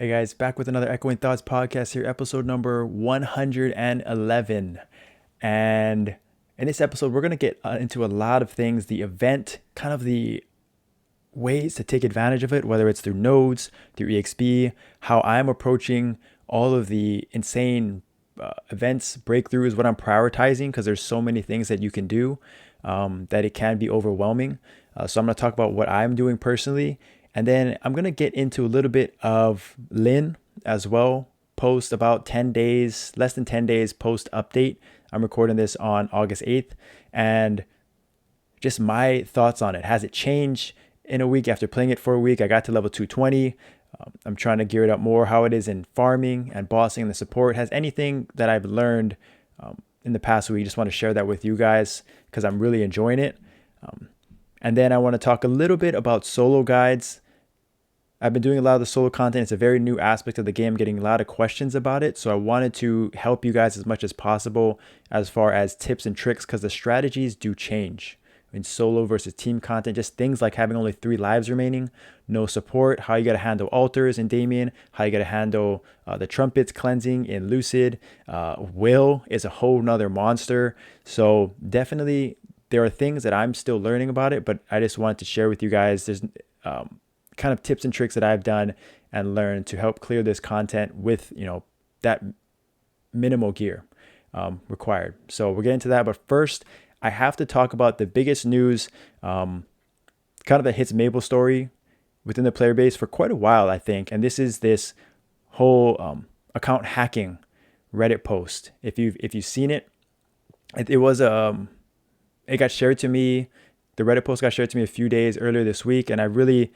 Hey guys, back with another Echoing Thoughts podcast here, episode number 111. And in this episode, we're going to get into a lot of things, the event, kind of the ways to take advantage of it, whether it's through nodes, through EXP, how I'm approaching all of the insane events, breakthroughs, what I'm prioritizing, because there's so many things that you can do that it can be overwhelming. So I'm going to talk about what I'm doing personally. And then I'm going to get into a little bit of Lynn as well, post about 10 days, less than 10 days post update. I'm recording this on August 8th. And just my thoughts on it. Has it changed in a week after playing it for a week? I got to level 220. I'm trying to gear it up more, how it is in farming and bossing and the support. Has anything that I've learned in the past week, just want to share that with you guys because I'm really enjoying it. And then I want to talk a little bit about solo guides. I've been doing a lot of the solo content. It's a very new aspect of the game, getting a lot of questions about it. So I wanted to help you guys as much as possible as far as tips and tricks, because the strategies do change in solo versus team content. Just things like having only 3 lives remaining, no support, how you got to handle altars in Damien, how you got to handle the trumpets cleansing in Lucid. Will is a whole nother monster. So definitely there are things that I'm still learning about it, but I just wanted to share with you guys. There's kind of tips and tricks that I've done and learned to help clear this content with, that minimal gear required. So we'll get into that. But first, I have to talk about the biggest news, kind of that hits MapleStory within the player base for quite a while, I think. And this is this whole account hacking Reddit post. If you've seen it, it was it got shared to me. The Reddit post got shared to me a few days earlier this week, and I really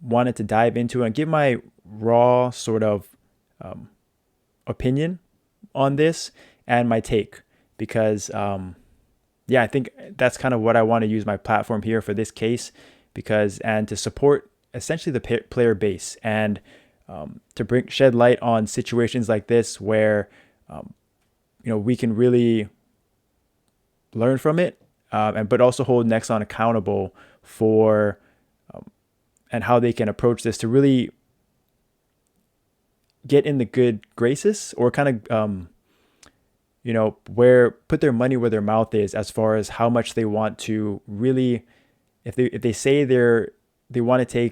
wanted to dive into it and give my raw sort of opinion on this and my take, because I think that's kind of what I want to use my platform here for this case, and to support essentially the player base, and to shed light on situations like this where we can really learn from it, but also hold Nexon accountable for and how they can approach this to really get in the good graces, or kind of where put their money where their mouth is, as far as how much they want to really, if they say they want to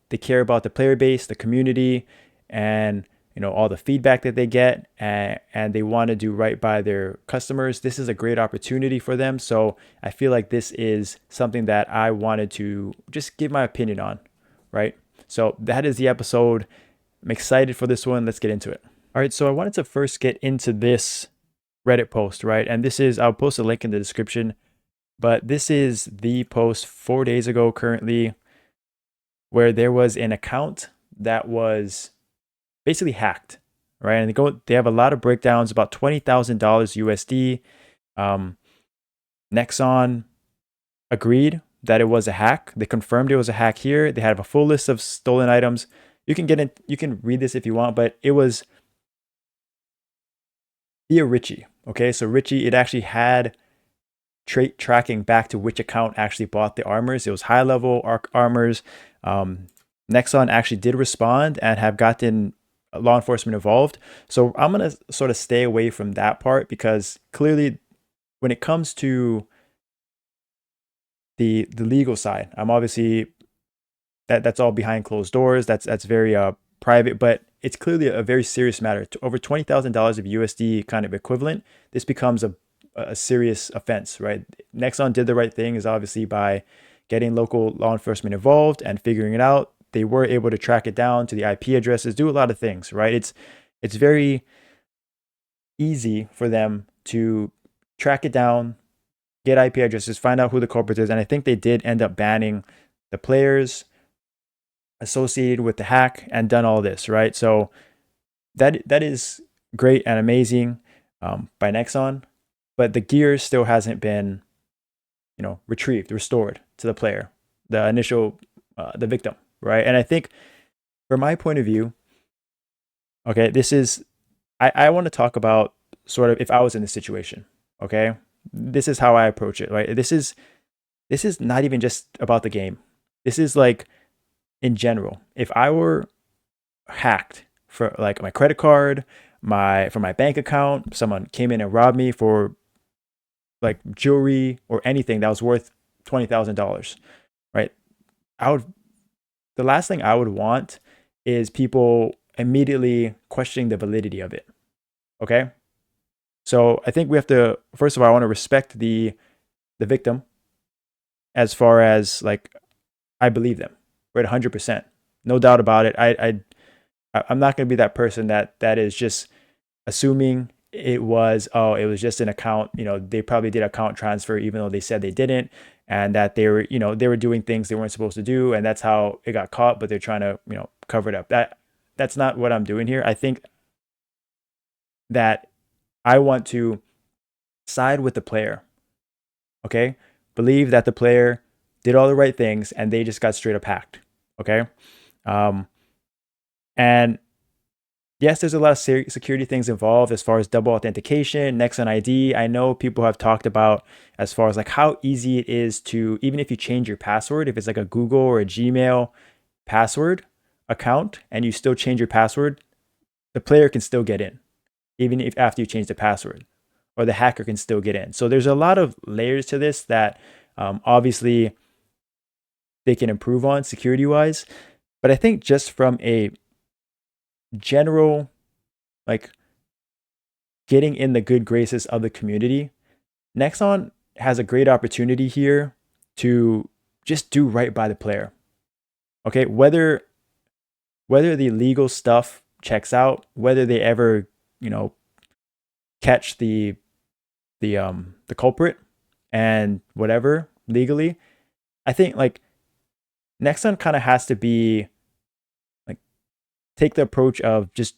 they care about the player base, the community, and all the feedback that they get, and they want to do right by their customers. This is a great opportunity for them. So I feel like this is something that I wanted to just give my opinion on, right? So that is the episode. I'm excited for this one. Let's get into it. All right, so I wanted to first get into this Reddit post, right? And I'll post a link in the description, but this is the post 4 days ago currently, where there was an account that was basically hacked, right? And they have a lot of breakdowns, about $20,000 USD. Nexon agreed that it was a hack. They confirmed it was a hack here. They have a full list of stolen items. You can read this if you want, but it was via Richie. Okay, so Richie, it actually had trait tracking back to which account actually bought the armors. It was high level armors. Nexon actually did respond and have gotten law enforcement involved. So I'm going to sort of stay away from that part, because clearly when it comes to the legal side, I'm obviously that's all behind closed doors. That's very private, but it's clearly a very serious matter. Over $20,000 of USD kind of equivalent, this becomes a serious offense, right? Nexon did the right thing, is obviously by getting local law enforcement involved and figuring it out. They were able to track it down to the IP addresses, do a lot of things, right? It's very easy for them to track it down, get IP addresses, find out who the culprit is. And I think they did end up banning the players associated with the hack and done all this, right? So that is great and amazing by Nexon, but the gear still hasn't been restored to the player, the initial the victim, right? And I think from my point of view, okay, this is I want to talk about sort of if I was in this situation. Okay, this is how I approach it, right? This is not even just about the game. This is like in general. If I were hacked for like my credit card, my bank account. Someone came in and robbed me for like jewelry or anything that was worth $20,000, right? I would The last thing I would want is people immediately questioning the validity of it. Okay? So I think we have to, first of all, I want to respect the victim as far as like I believe them, right? 100%. No doubt about it. I'm not going to be that person that is just assuming it was just an account, they probably did account transfer even though they said they didn't, and that they were doing things they weren't supposed to do, and that's how it got caught, but they're trying to, cover it up. That's not what I'm doing here. I think that I want to side with the player. Okay? Believe that the player did all the right things and they just got straight up hacked. Okay? Um and yes, there's a lot of security things involved as far as double authentication, next on ID. I know people have talked about as far as like how easy it is to, even if you change your password, if it's like a Google or a Gmail password account and you still change your password, the player can still get in, even if after you change the password, or the hacker can still get in. So there's a lot of layers to this that obviously they can improve on security wise. But I think just from a general, like getting in the good graces of the community, Nexon has a great opportunity here to just do right by the player. Okay, whether the legal stuff checks out, whether they ever, catch the culprit and whatever legally, I think like Nexon kind of has to be like take the approach of just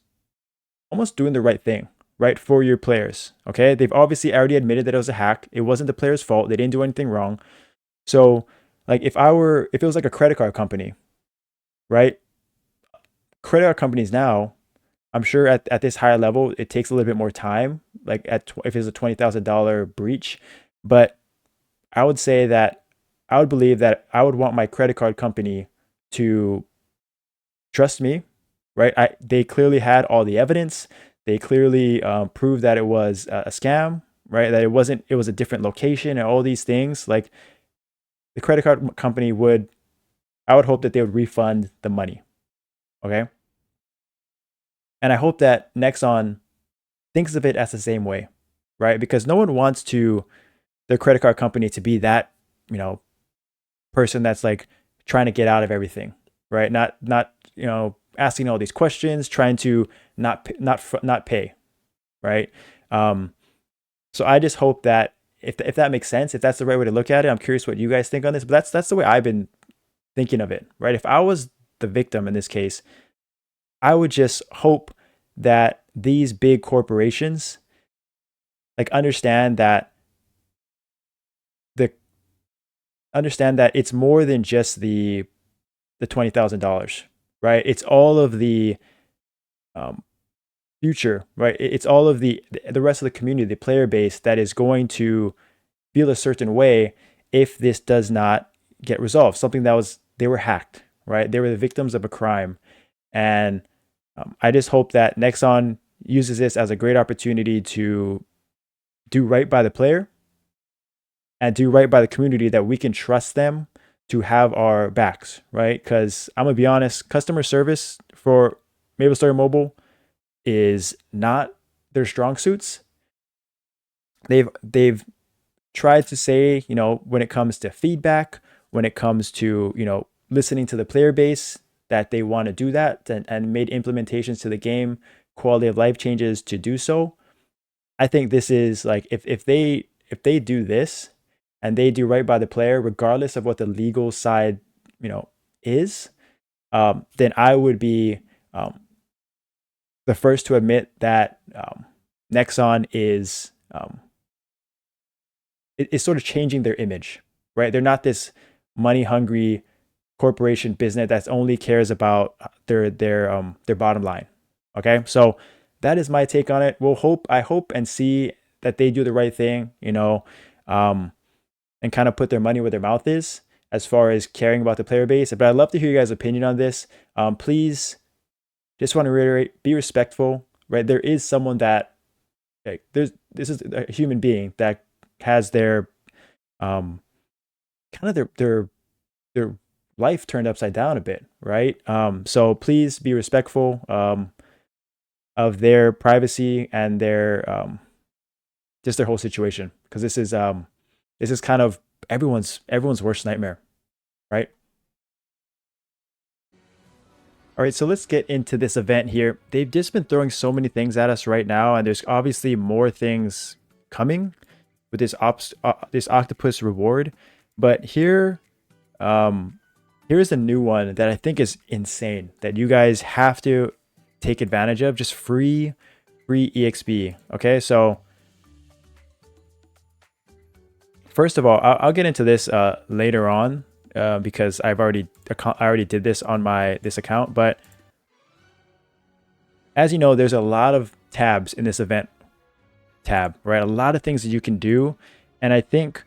almost doing the right thing, right, for your players. Okay, they've obviously already admitted that it was a hack. It wasn't the player's fault. They didn't do anything wrong. So like if it was like a credit card company, right? Credit card companies now, I'm sure at this higher level, it takes a little bit more time. Like if it's a $20,000 breach, but I would say that I would believe that I would want my credit card company to trust me, right? They clearly had all the evidence. They clearly proved that it was a scam, right? That it wasn't. It was a different location and all these things. Like the credit card company would, I would hope that they would refund the money. Okay, and I hope that Nexon thinks of it as the same way, right? Because no one wants their credit card company to be that, you know, person that's like trying to get out of everything, right? Not asking all these questions, trying to not pay, right? Um, so I just hope that if that makes sense, if that's the right way to look at it, I'm curious what you guys think on this. But that's the way I've been thinking of it, right? If I was the victim in this case, I would just hope that these big corporations like the understand that it's more than just the $20,000, right? It's all of the um, future, right? It's all of the rest of the community, the player base that is going to feel a certain way if this does not get resolved. Something that was they were hacked, right? They were the victims of a crime, and I just hope that Nexon uses this as a great opportunity to do right by the player and do right by the community, that we can trust them to have our backs, right? Because I'm gonna be honest, customer service for MapleStory Mobile is not their strong suits. They've tried to say, when it comes to feedback, when it comes to, listening to the player base, that they want to do that, and made implementations to the game, quality of life changes to do so. I think this is like if they do this and they do right by the player, regardless of what the legal side, is, then I would be the first to admit that Nexon is sort of changing their image, right? They're not this money hungry corporation business that only cares about their bottom line. Okay, so that is my take on it. I hope and see that they do the right thing, um, and kind of put their money where their mouth is as far as caring about the player base. But I'd love to hear you guys' opinion on this. Please Just want to reiterate, be respectful, right? There is someone that, like, this is a human being that has their um kind of their life turned upside down a bit, right? So please be respectful of their privacy and their just their whole situation, because this is kind of everyone's worst nightmare, right? All right, so let's get into this event here. They've just been throwing so many things at us right now, and there's obviously more things coming with this octopus reward. But here's a new one that I think is insane that you guys have to take advantage of. Just free EXP. Okay, so first of all, I'll get into this later on because I already did this on this account. But as you know, there's a lot of tabs in this event tab, right? A lot of things that you can do, and I think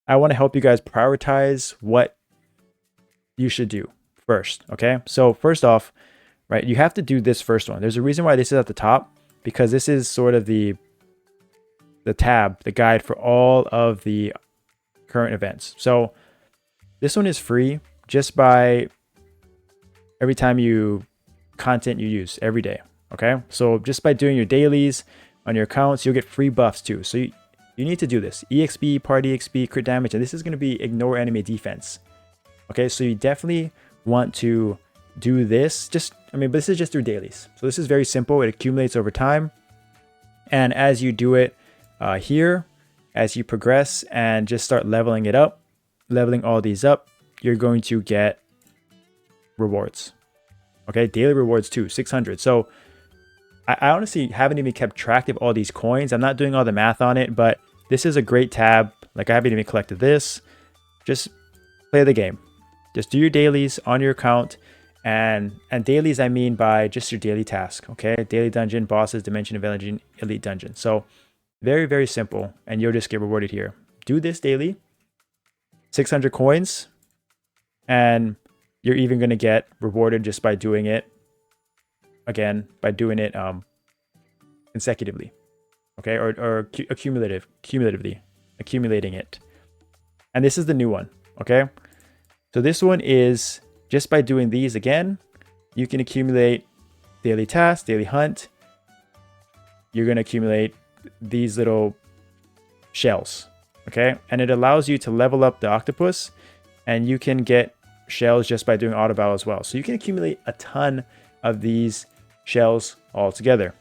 I want to help you guys prioritize what you should do first. Okay, so first off, right, you have to do this first one. There's a reason why this is at the top, because this is sort of the tab, the guide for all of the current events. So this one is free just by every time content you use every day. Okay, so just by doing your dailies on your accounts, you'll get free buffs too. So you need to do this: EXP, party XP, crit damage, and this is going to be ignore enemy defense. Okay, so you definitely want to do this. But this is just through dailies. So this is very simple. It accumulates over time, and as you do it here, as you progress and just start leveling it up, leveling all these up, you're going to get rewards. Okay, daily rewards too, 600. So I honestly haven't even kept track of all these coins. I'm not doing all the math on it, but this is a great tab. Like, I haven't even collected this. Just play the game. Just do your dailies on your account. And dailies, I mean by just your daily task. Okay, daily dungeon, bosses, dimension of elite dungeon. So very, very simple, and you'll just get rewarded here. Do this daily, 600 coins, and you're even going to get rewarded just by doing it again, by doing it consecutively, okay, or cumulatively accumulating it. And this is the new one. Okay, so this one is just by doing these again, you can accumulate daily task, daily hunt. You're going to accumulate these little shells. Okay, and it allows you to level up the octopus, and you can get shells just by doing auto battle as well. So you can accumulate a ton of these shells all together.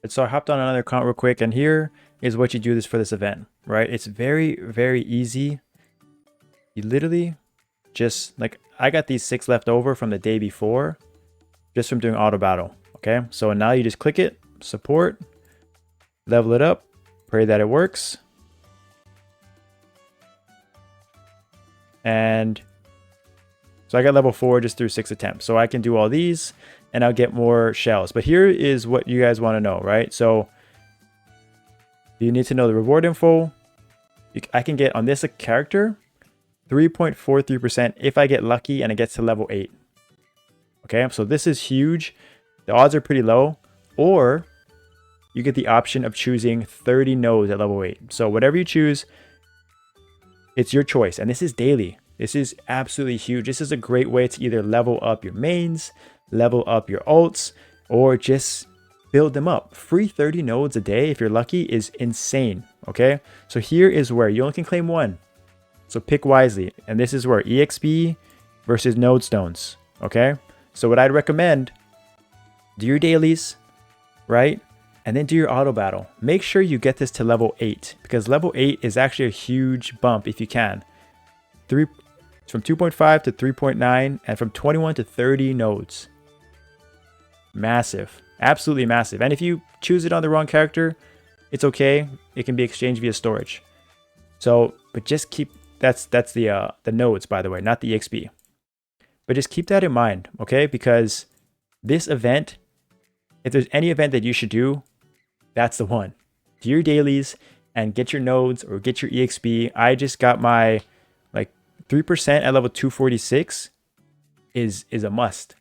So I hopped on another account real quick, and here is what you do for this event, right? It's very, very easy. You literally just, like, I got these 6 left over from the day before just from doing auto battle. Okay, so now you just click it, support, level it up, pray that it works. And so I got level 4 just through 6 attempts. So I can do all these and I'll get more shells. But here is what you guys want to know, right? So you need to know the reward info. I can get on this character 3.43% if I get lucky and it gets to level 8. Okay, so this is huge. The odds are pretty low. Or you get the option of choosing 30 nodes at level 8. So whatever you choose, it's your choice. And this is daily. This is absolutely huge. This is a great way to either level up your mains, level up your ults, or just build them up. Free 30 nodes a day, if you're lucky, is insane. Okay, so here is where you only can claim one. So pick wisely. And this is where EXP versus node stones. Okay, so what I'd recommend, do your dailies, right? And then do your auto battle. Make sure you get this to level 8, because level 8 is actually a huge bump if you can. From 2.5 to 3.9, and from 21 to 30 nodes. Massive, absolutely massive. And if you choose it on the wrong character, it's okay. It can be exchanged via storage. So, but just keep, that's the nodes, by the way, not the EXP. But just keep that in mind, okay? Because this event, if there's any event that you should do, that's the one. Do your dailies and get your nodes or get your EXP. I just got my 3% at level 246 is a must.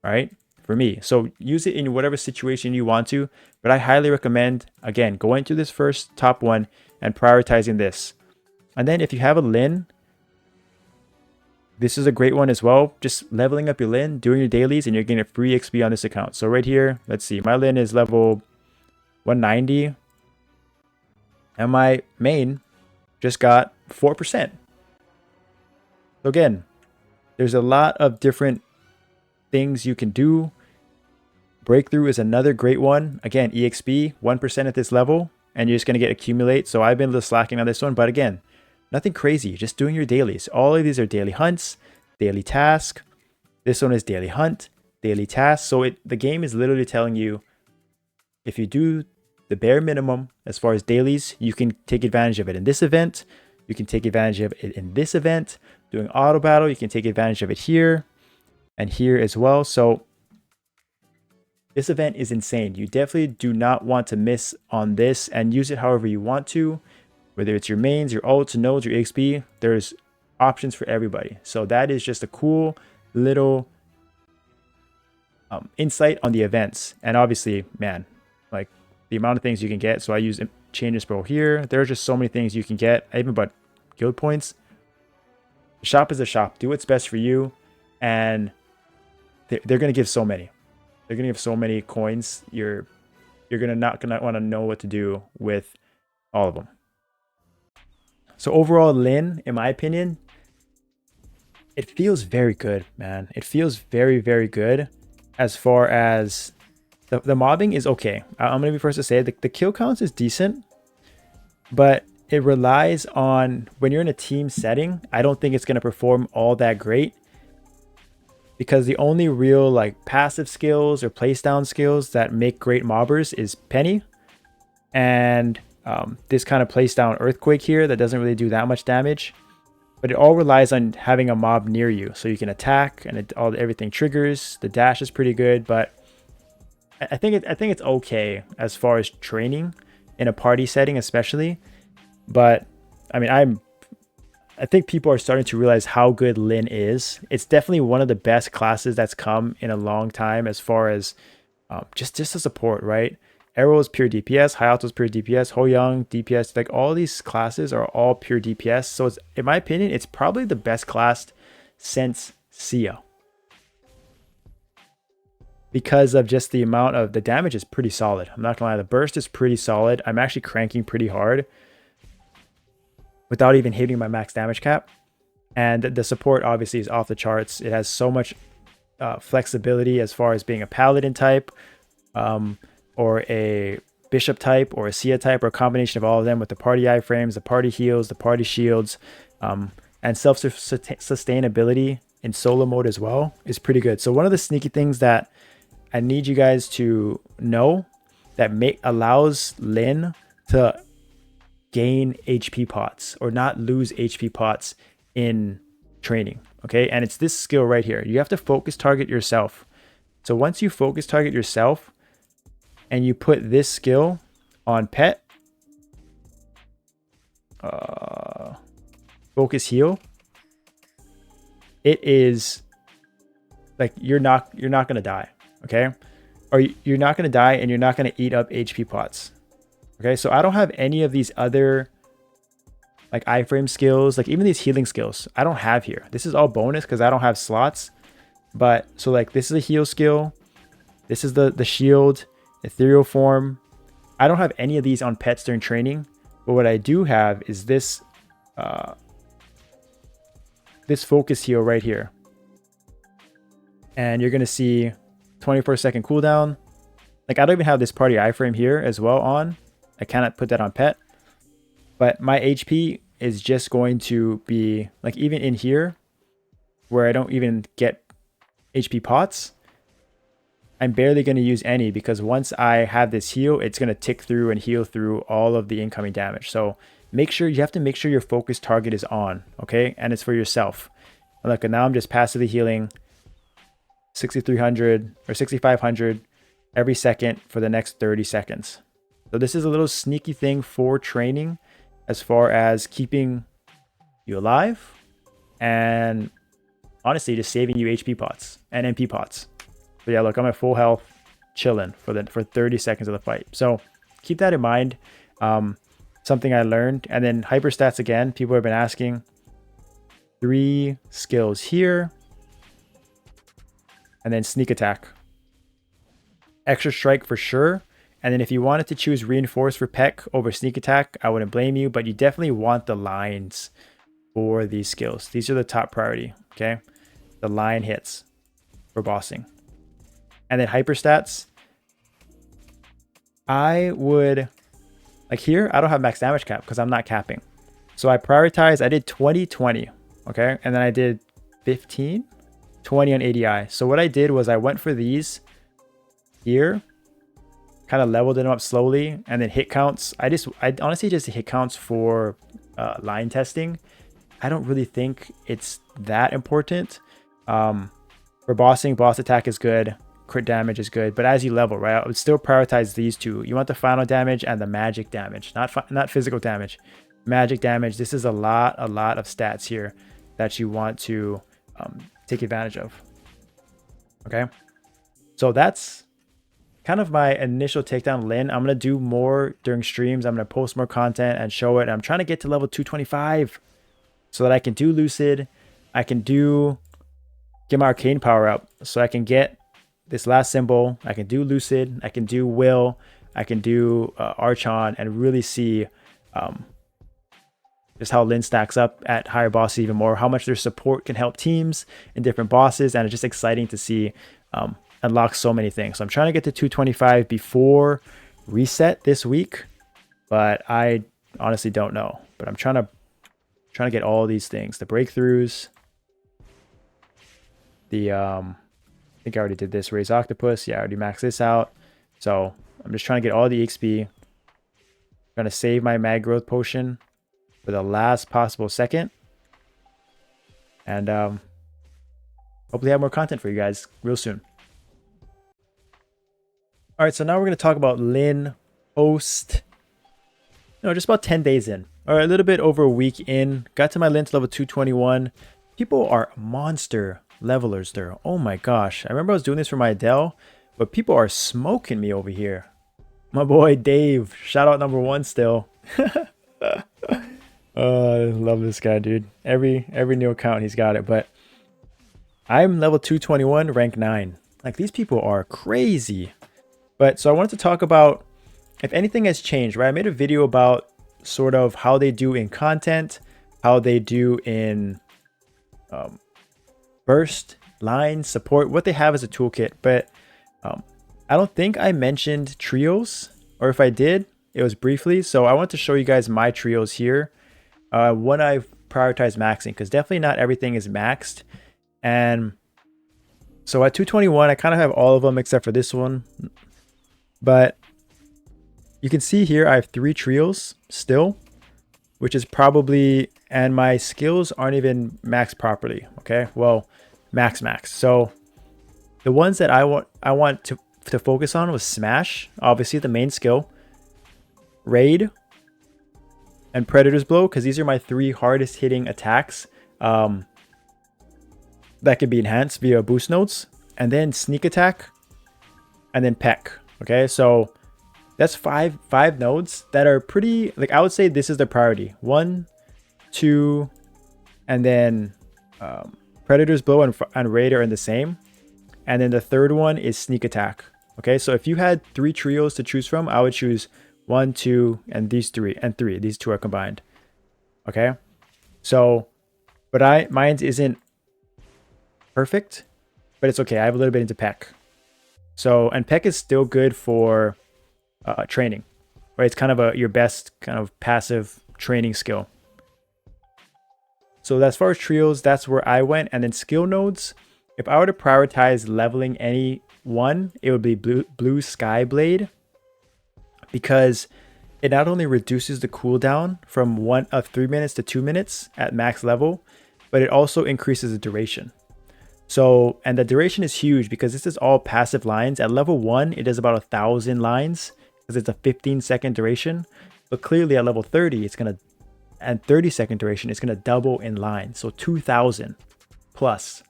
All right. for me. So use it in whatever situation you want to, but I highly recommend, again, going to this first top one and prioritizing this. And then if you have a Lynn, this is a great one as well. Just leveling up your Lynn, doing your dailies, and you're getting a free XP on this account. So right here, let's see, my Lynn is level 190, and my main just got 4%. So again, there's a lot of different things you can do. Breakthrough is another great one. Again, EXP, 1% at this level, and you're just going to get accumulate. So I've been a little slacking on this one, but again, nothing crazy, just doing your dailies. All of these are daily hunts, daily task. This one is daily hunt, daily task. So the game is literally telling you, if you do the bare minimum as far as dailies, you can take advantage of it in this event. You can take advantage of it in this event. Doing auto battle, you can take advantage of it here and here as well. So this event is insane. You definitely do not want to miss on this, and use it however you want to. Whether it's your mains, your ults, nodes, your XP, there's options for everybody. So that is just a cool little insight on the events. And obviously, man, like the amount of things you can get. So I use Changes Pro here. There's just so many things you can get. I even bought guild points. The shop is a shop. Do what's best for you. And they're going to give so many. They're going to give so many coins. You're not going to want to know what to do with all of them. So overall, Lynn, in my opinion, it feels very good, man. It feels very, very good. As far as the mobbing is okay. I'm going to be first to say the kill counts is decent, but it relies on, when you're in a team setting, I don't think it's going to perform all that great, because the only real like passive skills or place down skills that make great mobbers is Penny and this kind of place down Earthquake here that doesn't really do that much damage, but it all relies on having a mob near you so you can attack, and everything triggers. The dash is pretty good, but I think it's okay as far as training in a party setting, especially. But I mean, I think people are starting to realize how good Lynn is. It's definitely one of the best classes that's come in a long time as far as just a support, right? Arrow is pure DPS, High Alto is pure DPS, Ho Young, DPS, like all these classes are all pure DPS. So it's, in my opinion, it's probably the best class since Sia. Because of just the amount of, the damage is pretty solid. I'm not gonna lie, the burst is pretty solid. I'm actually cranking pretty hard without even hitting my max damage cap. And the support obviously is off the charts. It has so much flexibility as far as being a paladin type, or a bishop type, or a Sia type, or a combination of all of them, with the party iframes, the party heals, the party shields, and self-sustainability in solo mode as well is pretty good. So one of the sneaky things that I need you guys to know that allows Lynn to gain HP pots or not lose HP pots in training, okay? And it's this skill right here. You have to focus target yourself. So once you focus target yourself and you put this skill on pet, focus heal, it is like you're not gonna die, okay? Or you're not gonna die, and you're not gonna eat up HP pots. Okay, so I don't have any of these other like iframe skills, like even these healing skills I don't have here. This is all bonus because I don't have slots. But so like this is a heal skill, this is the shield, ethereal form. I don't have any of these on pets during training, but what I do have is this this focus heal right here, and you're gonna see 24-second cooldown. Like I don't even have this party iframe here as well on. I cannot put that on pet, but my HP is just going to be like, even in here where I don't even get HP pots, I'm barely going to use any, because once I have this heal, it's going to tick through and heal through all of the incoming damage. So you have to make sure your focus target is on, okay? And it's for yourself. And look, now I'm just passively healing 6,300 or 6,500 every second for the next 30 seconds. So this is a little sneaky thing for training as far as keeping you alive and honestly just saving you HP pots and MP pots. But yeah, look, I'm at full health, chilling for 30 seconds of the fight. So keep that in mind. Something I learned. And then hyper stats again. People have been asking. 3 skills here. And then sneak attack. Extra strike for sure. And then if you wanted to choose reinforce for Peck over sneak attack, I wouldn't blame you, but you definitely want the lines for these skills. These are the top priority, okay? The line hits for bossing. And then hyper stats. I would, like here, I don't have max damage cap because I'm not capping. So I prioritized, I did 20, 20, okay? And then I did 15, 20 on ADI. So what I did was I went for these here, kind of leveled them up slowly, and then hit counts. I honestly just hit counts for line testing. I don't really think it's that important. For bossing, boss attack is good, crit damage is good, but as you level, right, I would still prioritize these two. You want the final damage and the magic damage, not physical damage, magic damage. This is a lot of stats here that you want to take advantage of. Okay, so that's kind of my initial takedown Lynn. I'm going to do more during streams. I'm going to post more content and show it. And I'm trying to get to level 225 so that I can do Lucid. I can get my arcane power up so I can get this last symbol. I can do Lucid. I can do Will. I can do Archon and really see just how Lynn stacks up at higher bosses even more, how much their support can help teams in different bosses. And it's just exciting to see unlock so many things. So I'm trying to get to 225 before reset this week, but I honestly don't know. But I'm trying to get all these things, the breakthroughs, the I think I already did this, raise octopus. Yeah, I already maxed this out. So I'm just trying to get all the XP. I'm going to save my mag growth potion for the last possible second, and hopefully have more content for you guys real soon. All right, so now we're going to talk about Lynn post, just about 10 days in, or a little bit over a week in. Got to my Lynn to level 221. People are monster levelers there. Oh my gosh. I remember I was doing this for my Adele, but people are smoking me over here. My boy Dave, shout out #1 still. Oh, I love this guy, dude. Every new account he's got it, but I'm level 221, rank 9. Like, these people are crazy. But so I wanted to talk about if anything has changed, right? I made a video about sort of how they do in content, how they do in burst, line, support, what they have as a toolkit. But I don't think I mentioned trios, or if I did, it was briefly. So I want to show you guys my trios here. When I prioritize maxing, because definitely not everything is maxed. And so at 221, I kind of have all of them except for this one. But you can see here I have 3 trios still, which is probably, and my skills aren't even maxed properly. Okay, well, max. So the ones that I want to focus on was Smash, obviously the main skill, Raid, and Predator's Blow, because these are my 3 hardest hitting attacks that can be enhanced via boost nodes, and then Sneak Attack, and then Peck. Okay, so that's five nodes that are pretty, like, I would say this is the priority. 1, 2, and then Predator's Blow and Raid are in the same, and then the third one is Sneak Attack. Okay, so if you had 3 trios to choose from, I would choose 1, 2, and these 3, and 3. These 2 are combined. Okay, so, but mine isn't perfect, but it's okay. I have a little bit into Peck. So, and Peck is still good for training, right? It's kind of your best kind of passive training skill. So as far as trios, that's where I went. And then skill nodes, if I were to prioritize leveling any one, it would be Blue Sky Blade, because it not only reduces the cooldown from 3 minutes to 2 minutes at max level, but it also increases the duration. So, and the duration is huge because this is all passive lines. At level 1, it is about 1,000 lines because it's a 15-second duration. But clearly at level 30, it's going to, and 30-second duration, it's going to double in line. So 2,000 plus.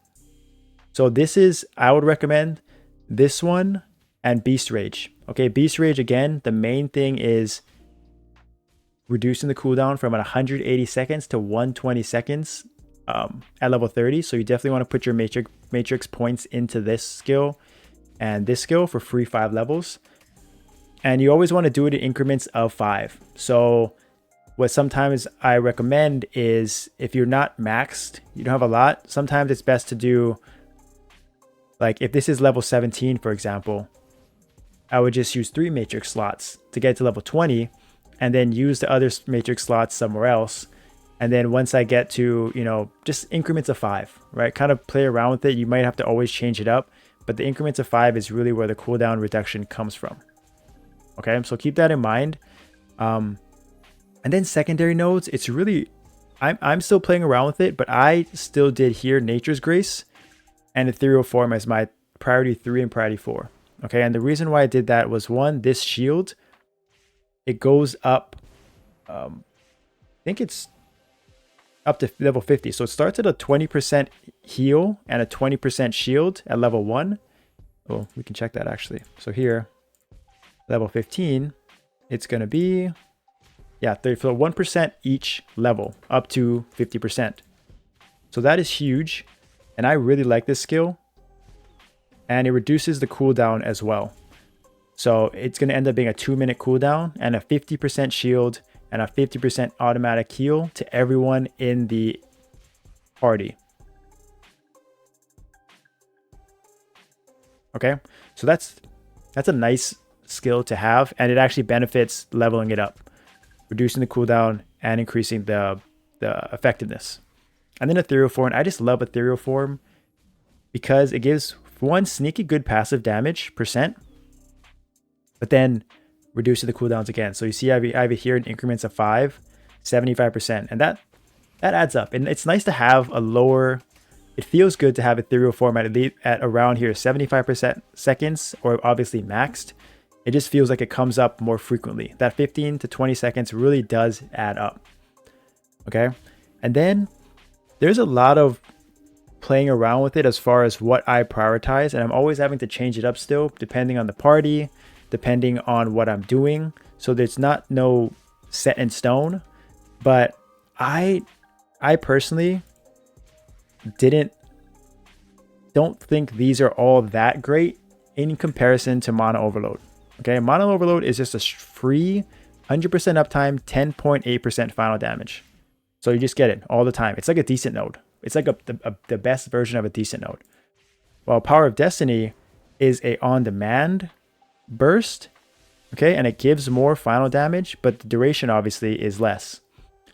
So this is, I would recommend this one, and Beast Rage. Okay, Beast Rage, again, the main thing is reducing the cooldown from 180 seconds to 120 seconds at level 30. So you definitely want to put your matrix points into this skill and this skill for free 5 levels. And you always want to do it in increments of 5. So what sometimes I recommend is, if you're not maxed, you don't have a lot, sometimes it's best to do, like if this is level 17, for example, I would just use 3 matrix slots to get to level 20, and then use the other matrix slots somewhere else. And then once I get to, just increments of 5, right? Kind of play around with it. You might have to always change it up, but the increments of 5 is really where the cooldown reduction comes from. Okay, so keep that in mind. And then secondary nodes, it's really, I'm still playing around with it, but I still did here Nature's Grace and Ethereal Form as my priority 3 and priority 4. Okay, and the reason why I did that was, one, this shield, it goes up, I think it's up to level 50. So it starts at a 20% heal and a 20% shield at level 1. Oh, we can check that actually. So here, level 15, it's going to be, yeah, 1% each level up to 50%. So that is huge. And I really like this skill. And it reduces the cooldown as well. So it's going to end up being a 2-minute cooldown and a 50% shield and a 50% automatic heal to everyone in the party. Okay, so that's a nice skill to have, and it actually benefits leveling it up, reducing the cooldown and increasing the effectiveness. And then Ethereal Form, I just love Ethereal Form because it gives, one, sneaky good passive damage percent, but then reduces the cooldowns again. So you see I have it here in increments of 5, 75%, and that adds up. And it's nice to have a lower, it feels good to have Ethereal Form at around here 75% seconds, or obviously maxed. It just feels like it comes up more frequently. That 15 to 20 seconds really does add up. Okay, and then there's a lot of playing around with it as far as what I prioritize, and I'm always having to change it up still depending on the party, depending on what I'm doing. So there's no set in stone, but I personally don't think these are all that great in comparison to Mono Overload. Okay, Mono Overload is just a free 100% uptime, 10.8% final damage. So you just get it all the time. It's like a decent node. It's like the best version of a decent node. While Power of Destiny is a on-demand burst, okay, and it gives more final damage, but the duration obviously is less.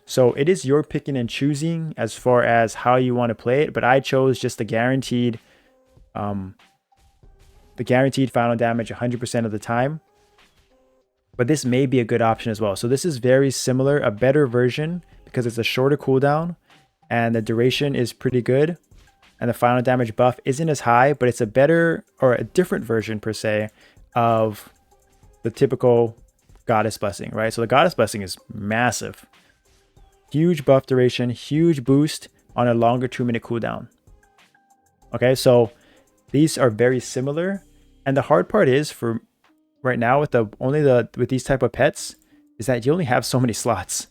So it is your picking and choosing as far as how you want to play it, but I chose just the guaranteed final damage 100% of the time. But this may be a good option as well. So this is very similar, a better version, because it's a shorter cooldown and the duration is pretty good. And the final damage buff isn't as high, but it's a better, or a different version per se, of the typical Goddess Blessing, right? So the Goddess Blessing is massive. Huge buff duration, huge boost on a longer 2-minute cooldown. Okay, so these are very similar. And the hard part is, for right now with these type of pets, is that you only have so many slots,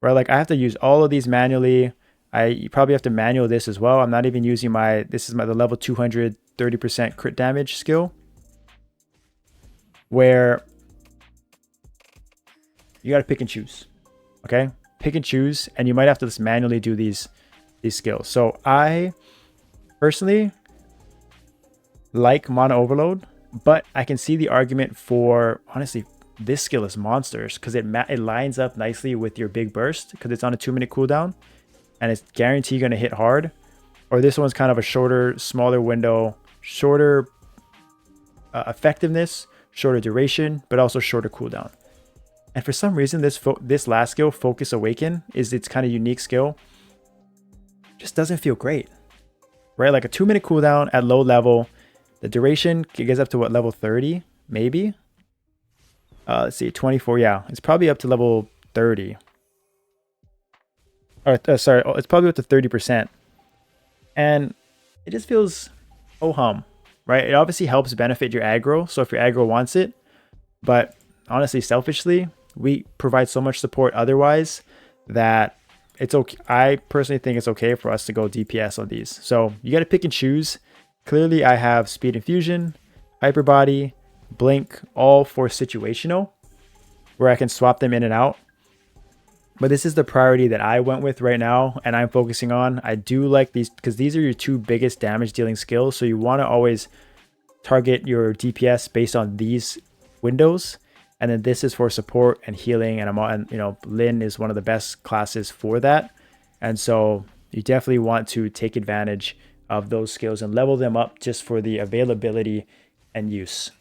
right? Like I have to use all of these manually. You probably have to manual this as well. I'm not even using the level 200 30% crit damage skill, where you got to pick and choose. Okay, pick and choose, and you might have to just manually do these skills. So I personally like Mono Overload, but I can see the argument for, honestly, this skill is monsters, because it lines up nicely with your big burst, because it's on a 2-minute cooldown and it's guaranteed going to hit hard. Or this one's kind of a shorter, smaller window, shorter effectiveness, shorter duration, but also shorter cooldown. And for some reason, this last skill, Focus Awaken, is its kind of unique skill. Just doesn't feel great, right? Like a 2-minute cooldown at low level. The duration gets up to what, level 30, maybe? Let's see, 24. Yeah, it's probably up to level 30. Or sorry, it's probably up to 30%. And it just feels ho hum, right? It obviously helps benefit your aggro. So if your aggro wants it, but honestly, selfishly, we provide so much support otherwise that it's okay. I personally think it's okay for us to go DPS on these. So you got to pick and choose. Clearly, I have Speed Infusion, Hyper Body, Blink, all for situational, where I can swap them in and out. But this is the priority that I went with right now and I'm focusing on. I do like these because these are your two biggest damage dealing skills. So you want to always target your DPS based on these windows. And then this is for support and healing. And I'm on, Lynn is one of the best classes for that. And so you definitely want to take advantage of those skills and level them up just for the availability and use.